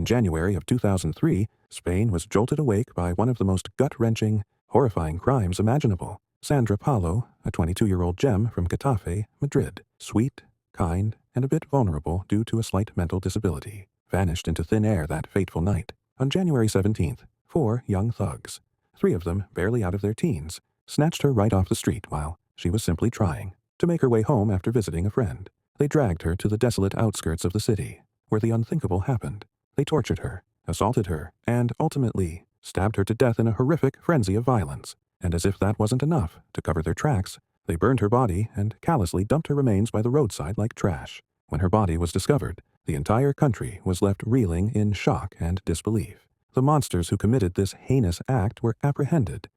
In January of 2003, Spain was jolted awake by one of the most gut-wrenching, horrifying crimes imaginable. Sandra Palo, a 22-year-old gem from Getafe, Madrid, sweet, kind, and a bit vulnerable due to a slight mental disability, vanished into thin air that fateful night. On January 17th, 4 young thugs, 3 of them barely out of their teens, snatched her right off the street while she was simply trying to make her way home after visiting a friend. They dragged her to the desolate outskirts of the city, where the unthinkable happened. They tortured her, assaulted her, and ultimately stabbed her to death in a horrific frenzy of violence. And as if that wasn't enough to cover their tracks, they burned her body and callously dumped her remains by the roadside like trash. When her body was discovered, the entire country was left reeling in shock and disbelief. The monsters who committed this heinous act were apprehended.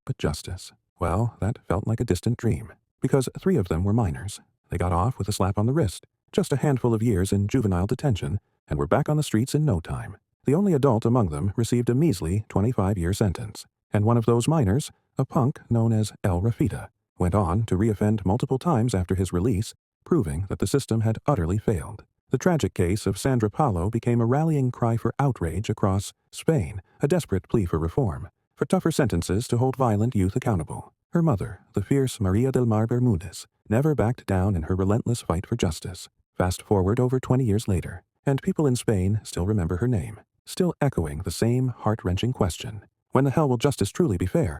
But justice, well, that felt like a distant dream, because 3 of them were minors. They got off with a slap on the wrist, just a handful of years in juvenile detention, and were back on the streets in no time. The only adult among them received a measly 25-year sentence, and one of those minors, a punk known as El Rafita, went on to reoffend multiple times after his release, proving that the system had utterly failed. The tragic case of Sandra Palo became a rallying cry for outrage across Spain, a desperate plea for reform, for tougher sentences to hold violent youth accountable. Her mother, the fierce Maria del Mar Bermudez, never backed down in her relentless fight for justice. Fast forward over 20 years later, and people in Spain still remember her name, still echoing the same heart-wrenching question: when the hell will justice truly be fair?